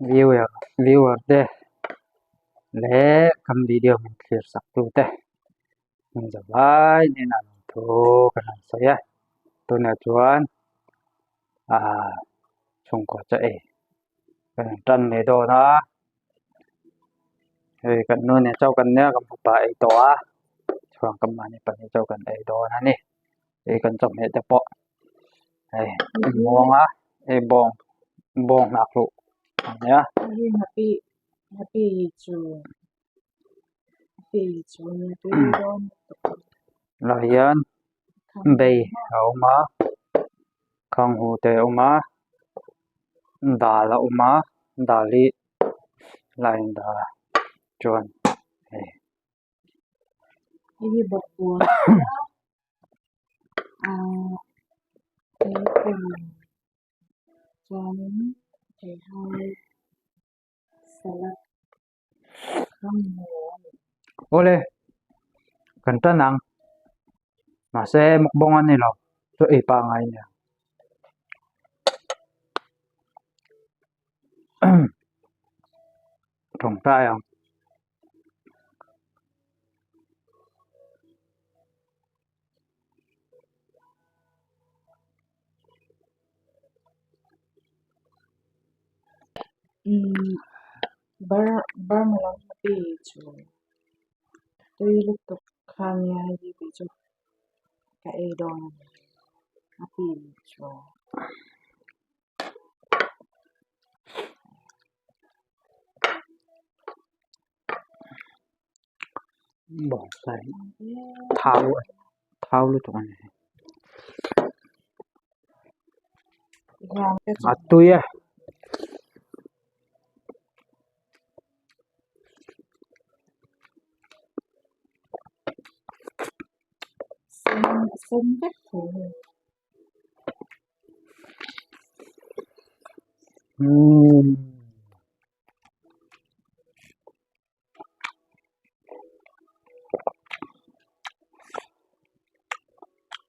viewer de le kam video min clear sak tu te min zawai ni na tho kan saya tu na chuan chung ko cha e kan tan ne do na kan no ne chau kan ne kam pa e to chuang kam ma ni pa ni chau kan e do na ni kan chom he te po mong bong nak lu ya happy to don la yan bei ma khang hu te ma da la ma da li lain da chuan ini bokbon chuan hai salad ole kan tanang ma se mukbong ani lo so e pa ngai nya thong ta yang bar malam happy to tôi lúc tục khang ya di bi chu ka e don happy to bong sai thau lu tong ne atu ya sen bet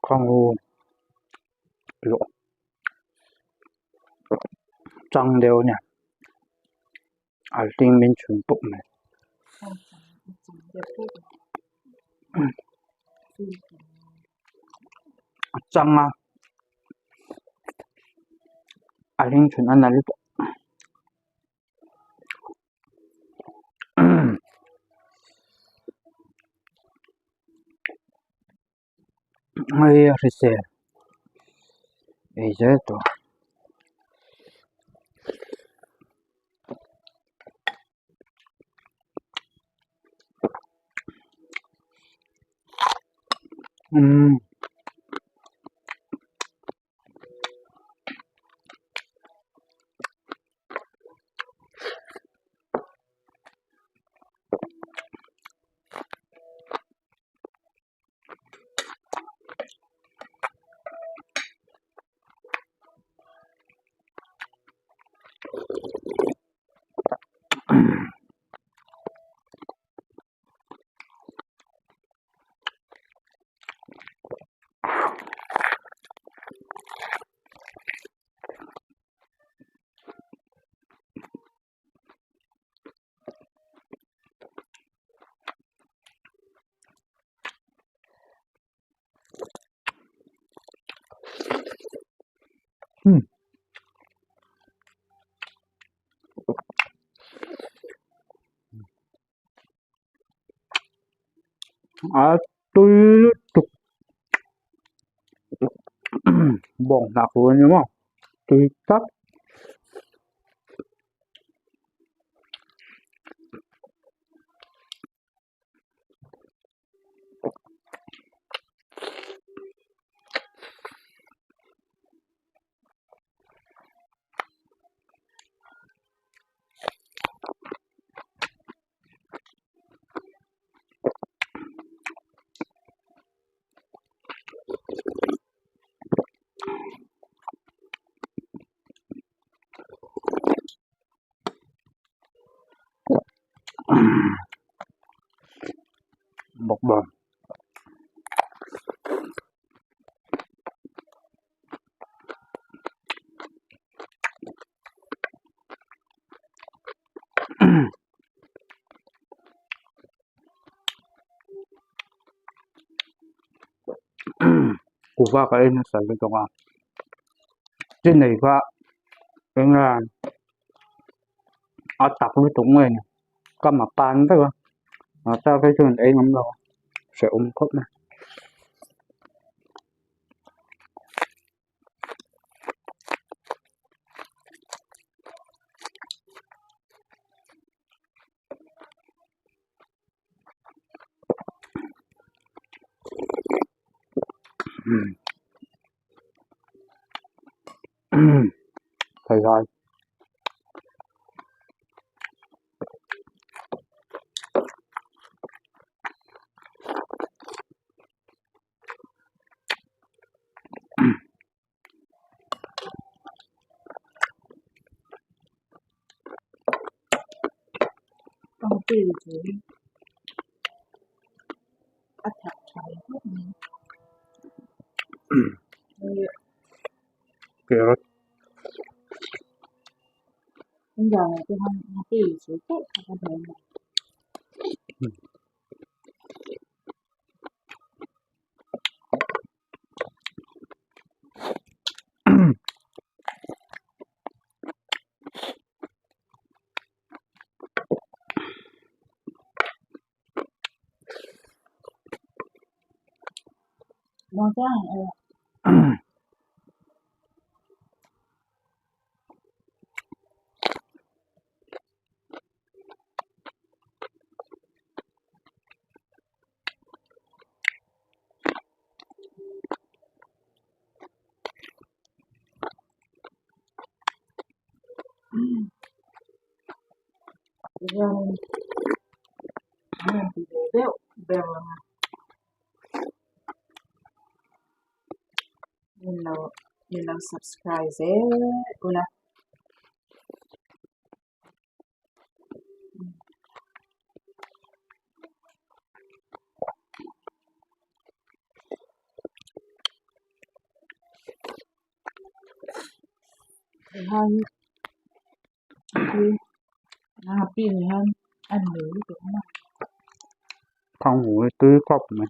khang hu lo chang deu nya al ting min chun puk me chang aling chun anal ai rese je to tuk bong nak lu ni mo tak bok bom kuva ka ina sa lu tonga tin nei va engan atak lu tong ngai ni ka ma pan ta ba ta cái chuyện ấy ngắm đâu sẽ khóc nè thầy rồi Con tùy chú ắt thật cháy hết mình kiểu bây giờ này tôi không tùy chú tốt không có thể nó ra rồi thì béo béo là mình làm subscribe dễ una hai happy này hơn ăn nhiều đúng không không ngủ tưới cọp này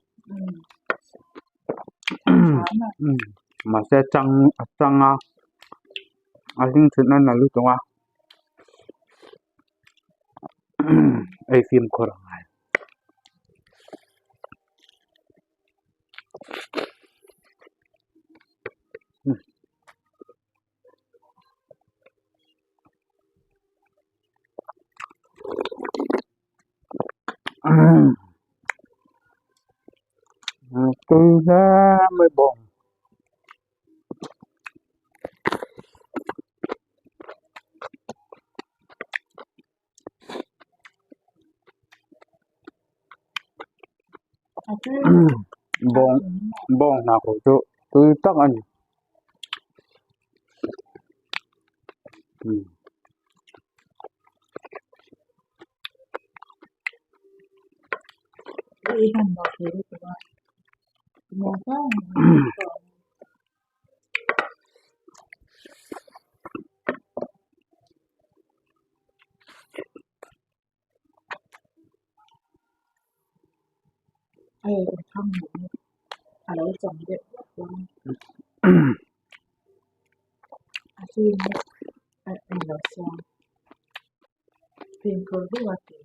mà sẽ trăng think chuyện này là lúc tonga ai phim ko ra ngai tôi ra mới bồng bồng nào của tôi tắc anh đi ăn một thì được rồi một cái không đâu chồng đẹp quá phim anh nói xong phim có rất là tiền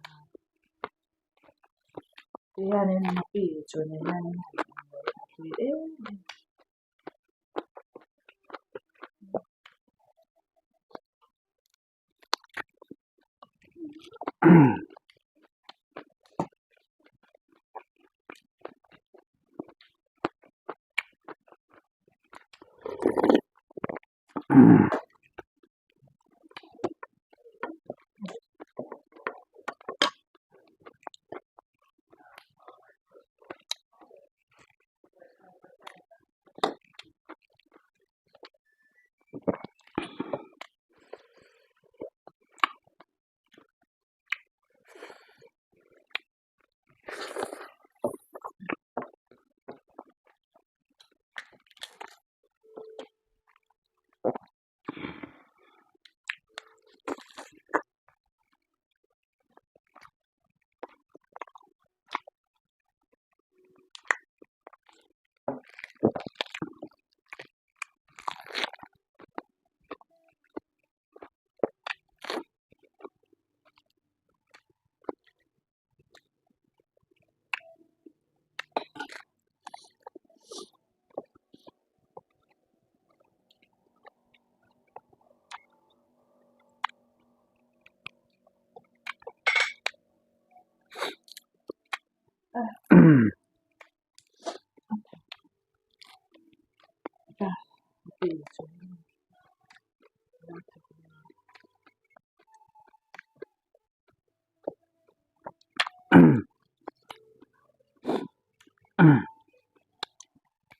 thì anh em bị cho nên anh thì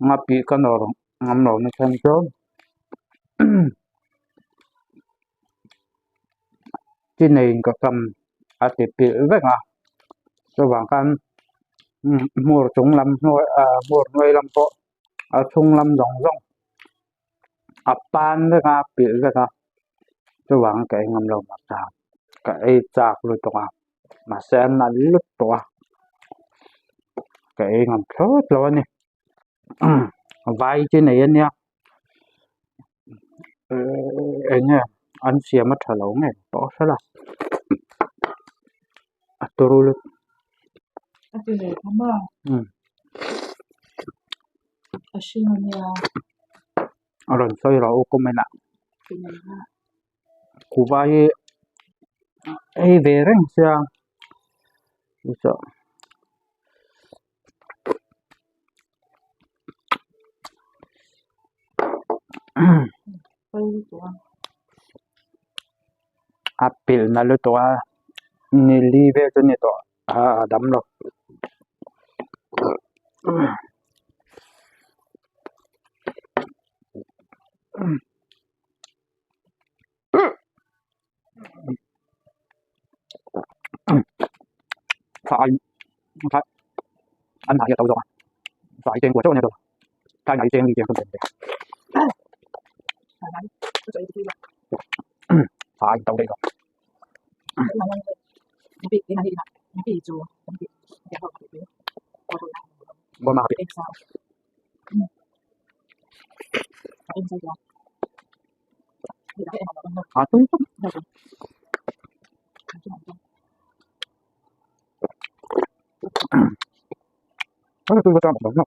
ngapi kanor ngamno ni kan jom Chinain ka kam ati pil veka sawangkan mur chung lam noi mur noi lam po chung lam dong dong apan veka pil veka sawang kai ngamlo ma ta kai chak lu to ma sen na lut to kai ngam thot lo ni vai Chinai nya nya an sia ma thalo nge to sala aturul Ati le kama ashimanya aron soi ro ko mena pinaka ku vai vereng sia so pai to apil na lu to ni li ve to ni to dam lo phải phải anh hại tàu rồi phải trên của chỗ này rồi cái này trên đi trên không thể phải tàu đây rồi bữa mà bị đúng đó tôi cho một đồng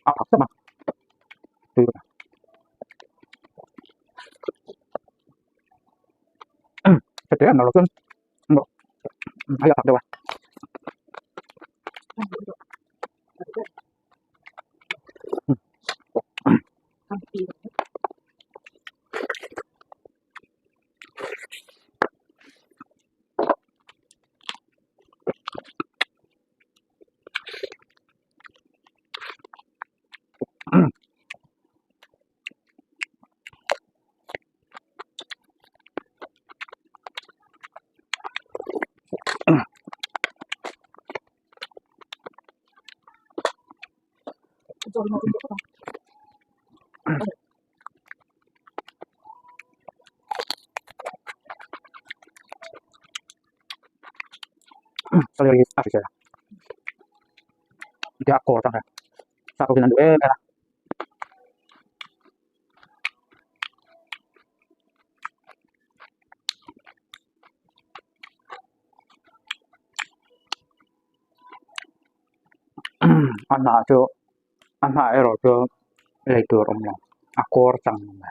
sao mà tôi cái thế nào rồi một hay là tập đâu Sorry, Africa. Dia akor kan. Satu dengan dua merah. Anak ero cho lấy tur om lo. Akor sang mà.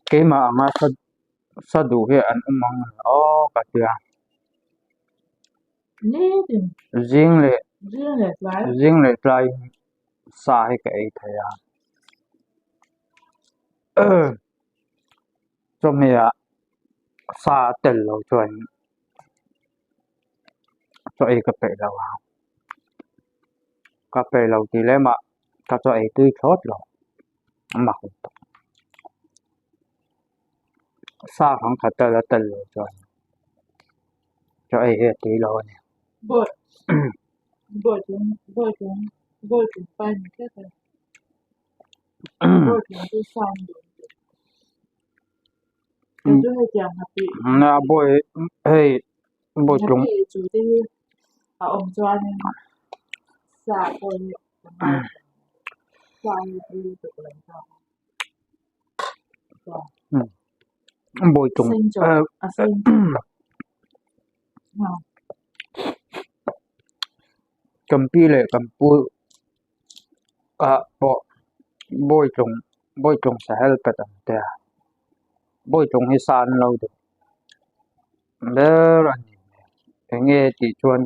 ke ma anga sa du he an umang katia Neden. jingle Zingle tlai sa he ka ei thaya chomia sa tel lo chuan cho ei ka pe lo ka pe lo ti le ma ka cho ei tui thot lo ma hu sa khang kha tel lo chuan cho ei he ti lo ni Bot. Bot pan ke ta. Bot tu san du. Itu he jang happy. na boy hey boy chung Happy chu ti om chuan sa ko ni sa ni ti tu le ta. boy chung Sen kampi le kampu ka po boy chung sa hel ka tam te boy chung hi san lo de ber an nge ti chuan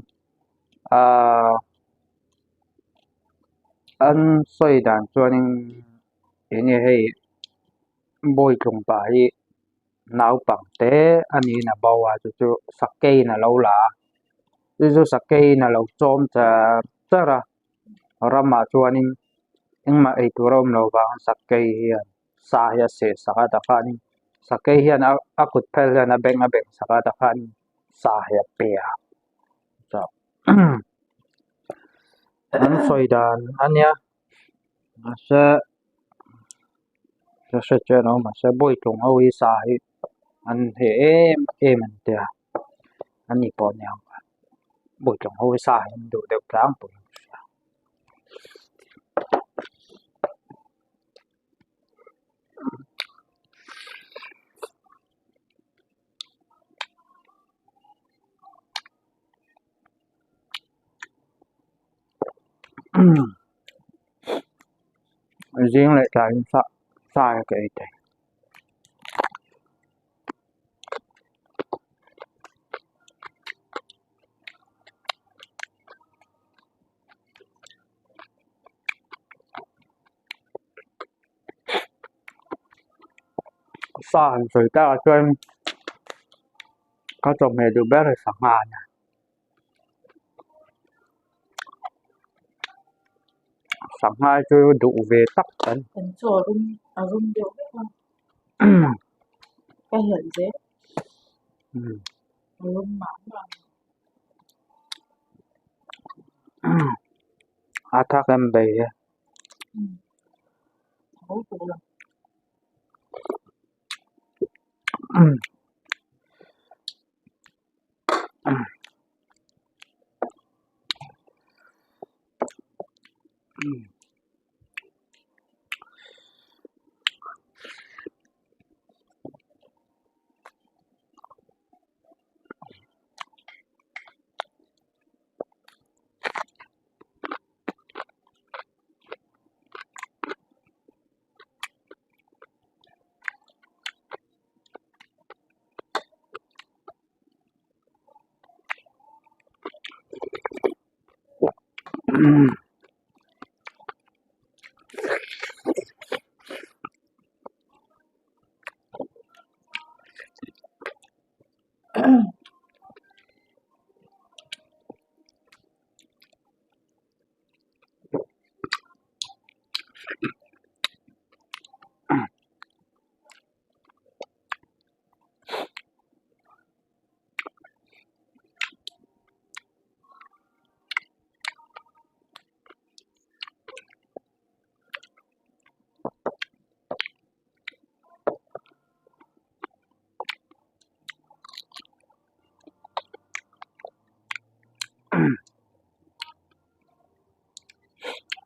an soi dan chuan nge hei boy chung pa hi nau pang te ani na bawa chu sakkei na lo la chu sakkei na lo chom ra rama chuan engma ei turom lo ba sakkei hian sa ya se saka ta khanin sakkei hian a kut phel hian a beng saka ta khan sa ya pe so an soi dan ania sa che no ma sa boy chung ho hi sa hi an he em an te ani po nyang boy chung ho sa hi du de tlang pu riêng lại cái sai cái thế sai rồi ta trên có trong này được bé là sẵn hà nè sẵn hà chứ đủ về tắc tấn Thành chỗ rung điều không? Cái hiện dễ. Rung mắm vào. thác em bề Thấu phụ lắm.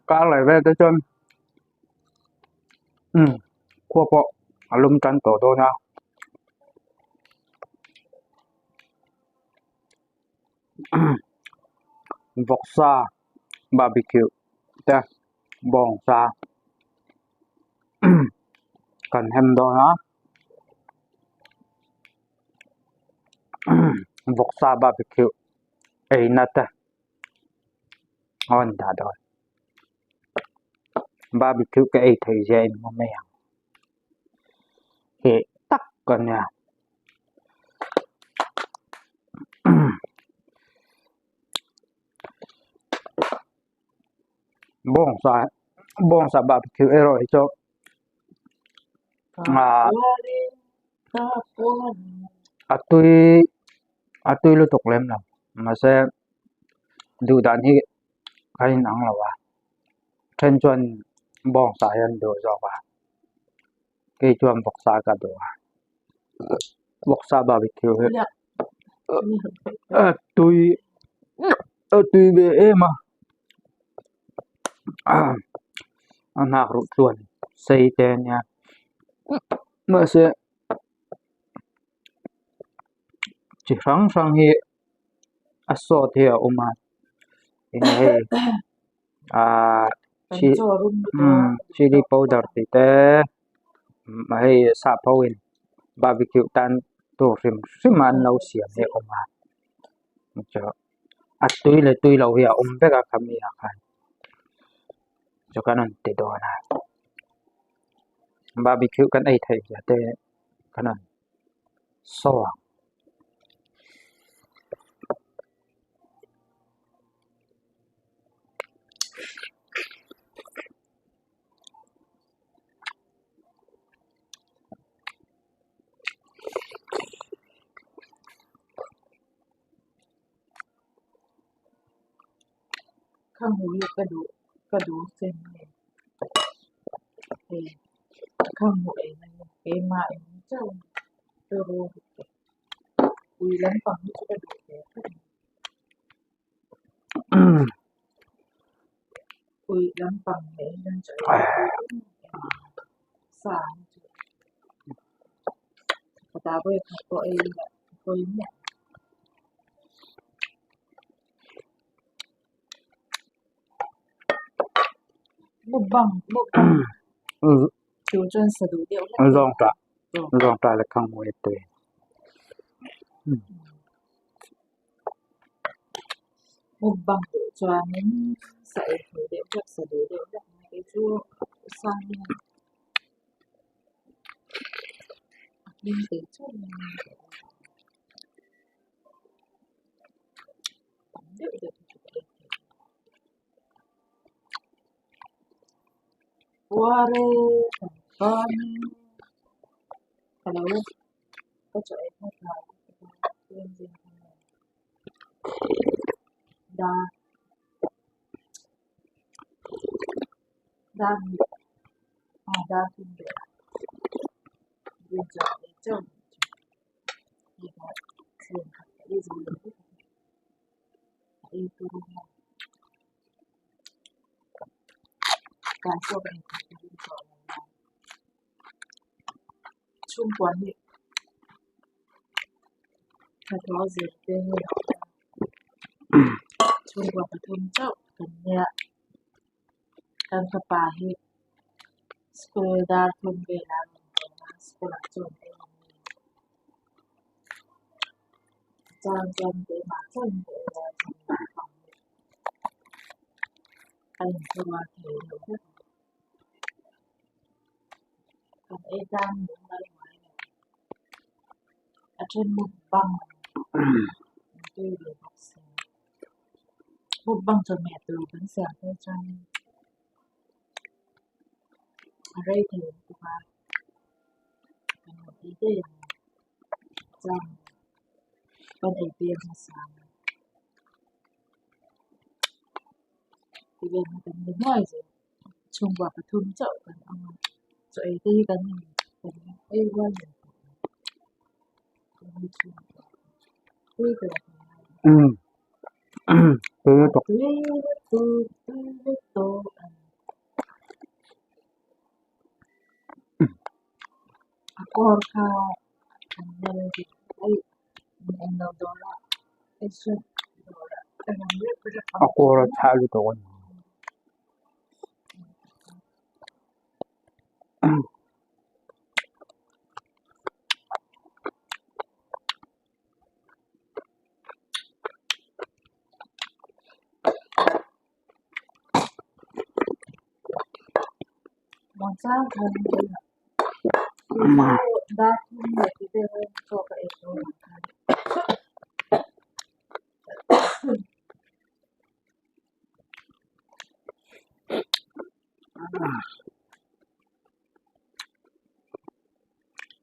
Cá lại về tới chân cua bộ lum cắn tổ đô nha vok sa barbecue แต่บองซา กันแฮมดอนะ vok sa barbecue ไอ้นัตอ่อนดาดอย barbecue ก็ไอ้ไทยเจนบ่แม่งเฮตักกันเนี่ย บองซาบาร์บีคิวอร่อยจบatuy lutok lem lang mase du dan hi kai nang lawa chen chuan bong sa yan do zo ba ke chuan bok sa ka do bok sa barbecue he atuy be ema anak ru chuan sei te nya mase chỉ rang hi asot hi uma ini chili powder ti te mai sa pawin barbecue tan to rim an lo siam he uma cho atui le tui lo hi be ka khami a khan cho kanon te do na barbecue kan ai thai ja te kanon soข้างหูอยู่กระดูกเส้นข้างหูเองมันมาเองเจ้าตัวโรคุยแล้วฟังที่กระดูกคุยแล้วฟังเองนั่นจะสารตาเว้ยตัวเองแบบตัวเนี่ยบุบัง就真是都掉了ลองตาละข้างมวยตัวบุบังจวนใส่หูเดียวจักสะดุเดียวจักไอ้ชั่วสร้างนี่ติชั่วเดี๋ยวWare kan kalau ko cho em một là lên gì đa thì để bây giờ để chồng thì là thường cái gì đi tuการช่วยเป็นคนที่สอนช่วงวันนี้ถ้าเราจะเป็นช่วงวันปฐมเจ้ากันเนี่ยการประปาให้สกุลดาร์ทุนเวลาสกุลจนเองจำเป็นมาจนเวลาจำของอันนี้ว่าเกี่ยวกับกับไอ้ด้านนี้อะไรไหมอาจจะมุดบังด้วยเรื่องเสียงมุดบังจนแม่ตัวเป็นเสียงได้จังอะไรที่ตัวเป็นหมดที่ได้ยังจังเป็นไอเดียภาษาที่เป็นเป็นน้อยสิชงว่าปฐมเจ้ากันเอาจะไอ้ที่กันเป็นไอ้ว่าอย่างคุยกันตกAcorda andando de ai andando lá isso Ako ra thalu to kon บ่ทราบคนได้ที่ได้ก็ไปตัวกัน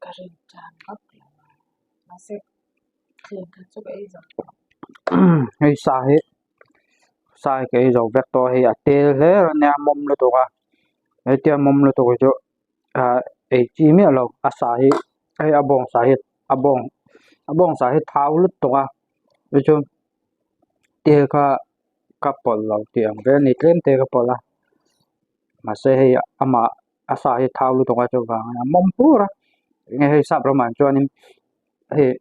Karinjan up masih khen ka chu ai zo hei sai ke zo vek to hei atel le ne mom lo to ka hei tia mom lo to jo e chi mi lo asai ai abong sa hei thau lu to ka jo te ka pol lo tiang ve ni tlem te ka pola ma se hei ama asai thau lu to ka jo ga mom pura nge hei sap ro man chuan in hei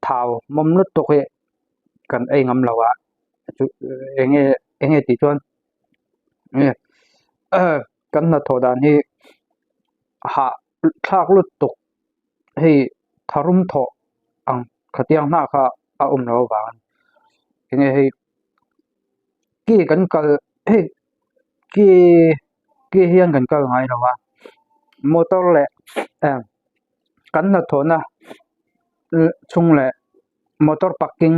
thau mom lu to he kan ai ngam lo wa enge ti chuan kan na thodan hi ha thak lu tok hei tharum tho ang khatiang na kha a lo wa enge hei ki kan kal hei ki hian kan kal ngai lo wa motor le kan na thona chung le motor parking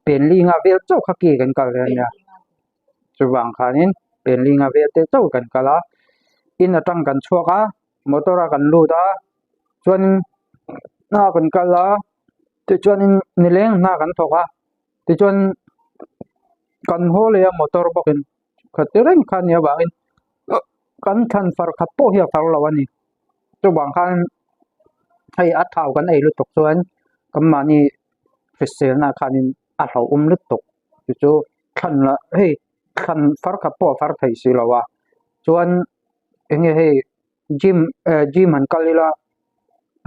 pen li nga vel chau kha ki kan kal ya chuwang khanin pen li nga vel te chau kan kala in atang kan chuaka motor a kan lu da chuan na kan kala te chuan ni leng na kan thoka te chuan kan ho le motor bokin khatereng khan ya wangin kan than far kha po hi far lawani chuwang khan hai a thau kan ei lu tok chuan kamani fesel na khanin a hlo lu tok chu than la hei than far kha po far thai si lawa chuan enge hei gym han kalila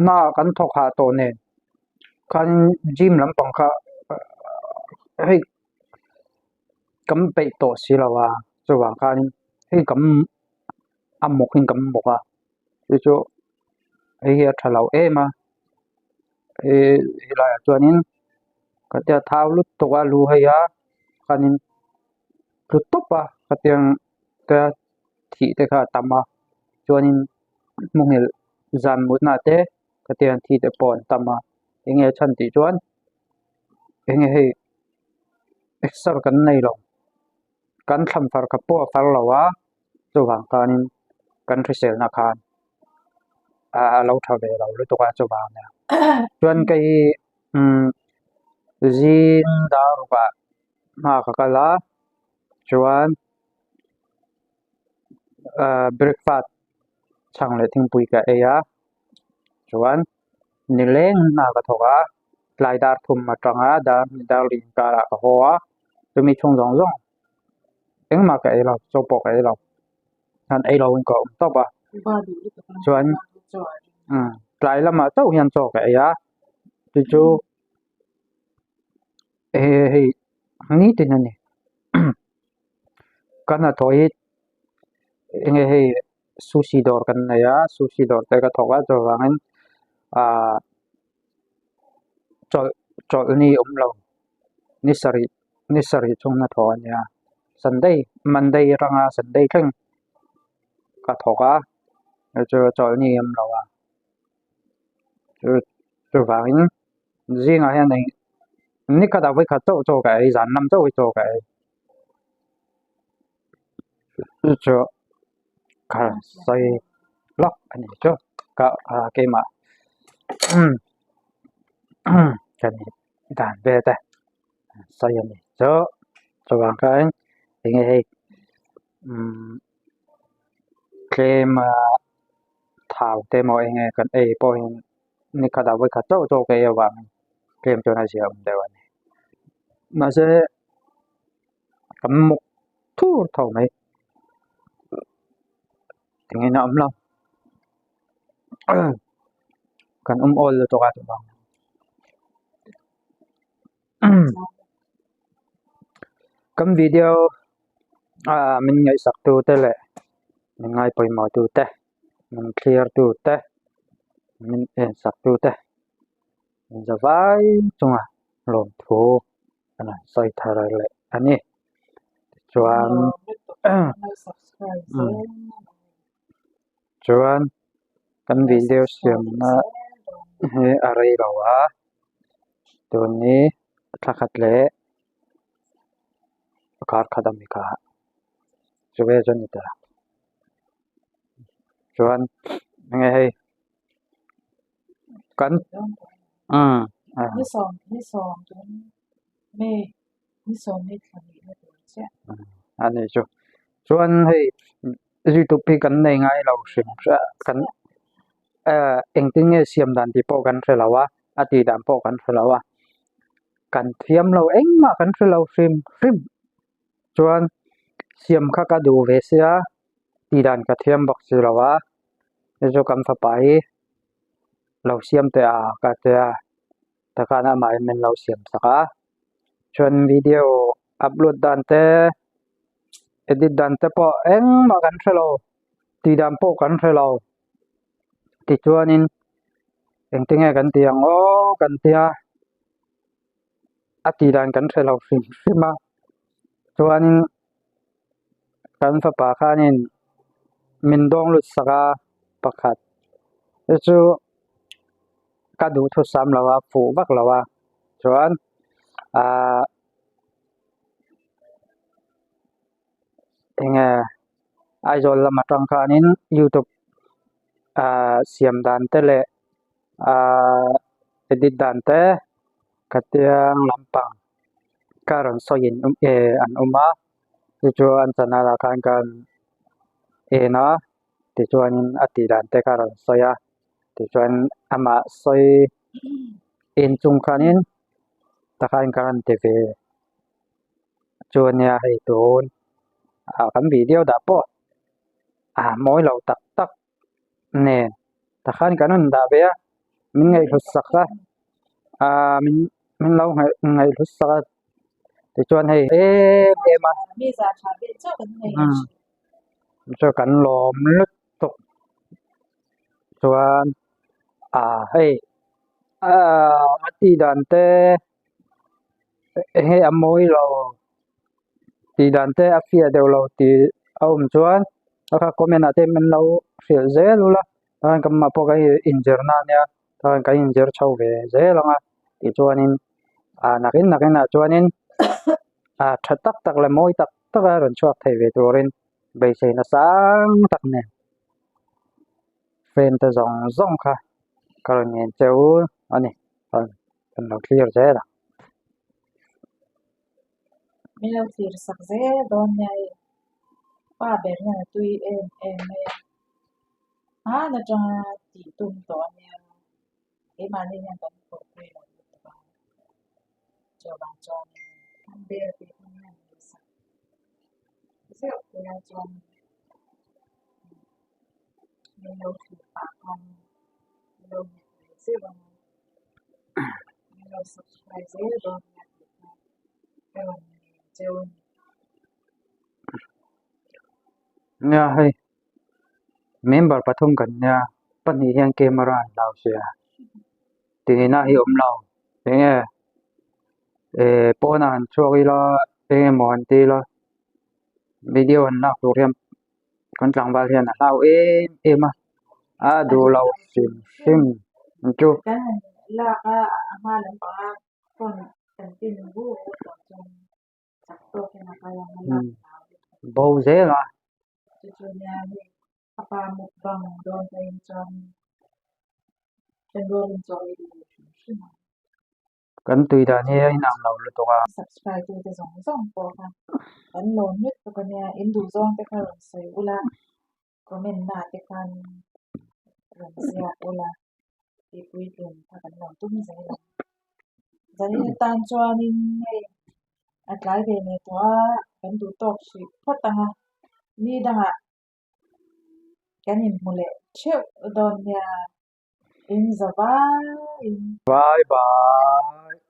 na kan thok ha to ne kan gym lam pang kha hei kam pe to si lawa chuwang khan hei kam amok hin kam moka chu hei thalau ema la chuanin katia thau lu to wa lu haya kanin lu topa katiang ka thi te kha tama chuanin mungil zan mut na te katiang thi te pon tama enge chan ti chuan enge hei exer kan nei lo kan thlam far ka po far lawa chuwang kanin kan thrisel na khan lo thave lo lu to ka chuwang ne chuan kai zin dar ba ma ka kala chuan breakfast chang le thing pui ka eya chuan ni leng na ka thoka lai dar thum ma tanga dar lin ka ra ka hoa tumi chung zong eng ma ka elo so po ka elo han elo in ko to ba chuan lai lama to hian cho ka eya chu hei ni tin ani kana thoi enge hei sushi dor kan na ya sushi dor te ka thoka cho wangin chol ni lo ni sari chung na thon ya sunday monday ranga sunday thing ka thoka cho chol ni lo wa cho wangin zinga hian nei ni ka da vai kha cho ka ai zan nam cho ka ai cho ka sai lok ani cho ka ke ma kan dan be ta sai ani cho wang ka enge hei claim thau te mo enge kan ei po hin ni ka da vai kha cho ka ai wang claim cho na sia de wa ni ma se kam muk thu thau mai tingin na lo kan all to ka to bang Kam video mình ngai sak tu te le mình ngai poi mo tu te mình clear tu te mình sak tu te mình za vai chunga lom thu ana soi thara le ani chuan chuan kan video siam na he arai rawa tu ni thakhat le kar khadamika chuwe jonita chuan nge hei kan ni som chun me ni som ni thani na tu che ani chu chuan hei YouTube pi kan nei ngai lo sim sa kan engting e siam dan ti po kan thelawa ati dan po kan thelawa kan thiam lo engma kan thelo sim chuan siam kha ka du ve sia ti dan ka thiam bak si lawa jo kam fa pai lo siam te a ka te a ta kana mai men lo siam saka chuan video upload dan te edit dan te po engma kan thelo ti dan po kan thelo ti chuanin engting e kan tiang o kan tia ati dan kan thelo sima chuanin kan fa pa khanin min dong lut saka pakhat chu ka du thu sam lawa fu bak lawa chuan enge aizol lama tang khanin YouTube siam dan te le edit dan te katiang lampang karon soyin an uma chuan chanala kan na ti chuanin ati dan te karon soya ti chuan ama soi in chung khanin takhan kan te ve chuan ya hei tun kan video da po moi lo tak ne takhan kanun da be min ngai hlus sakha min lo ngai hlus sakha ti chuan hei ma mi za tha be cha kan nei cho kan lom lut tok chuan hei ati dan te hei amoi lo ti dan te afia de lo ti chuan aka comment ate men lo fiel zelula tan kam ma po kai injer na nya tan kai injer chau ve zelanga ti chuanin nakin chuanin thatak tak le moi tak ron chuak thei ve turin bei sei na sang tak ne fen ta zong kha karon yen cheu ani kan lo clear zela mi lo fir sak ze don nhai pa ber na tui em me na chang ti tum to nya e ma ni nya kan ko kwe la ta cho ba cho kan be ti nya ni sa se ko ya cho mi lo fir pa kan lo se ba mi lo subscribe ze don nya karon cheu nya hei member pathum kan nya pani hian camera lau sia tinina hi omlo enge pona han choi lo mon ti lo video an na program kan tlang wal hian lau ema du lau sim chu kan la ka ama lam pa kon kan tin bu to chon sak to ke na ka yang la bo zela chu nya ni apa mukbang don kain chon ro choi shi ma kan tui da ni nang lo lu to ka subscribe to the zong po ka kan lo net to ka nya in du zong te ka sai ula comment na te kan ron sia ula e pui tum ta kan lo tum zai la zani tan chuan in nei atlai ve ne to kan du tok shi photanga ni danga kan in mule cheu don nya in zawai bye bye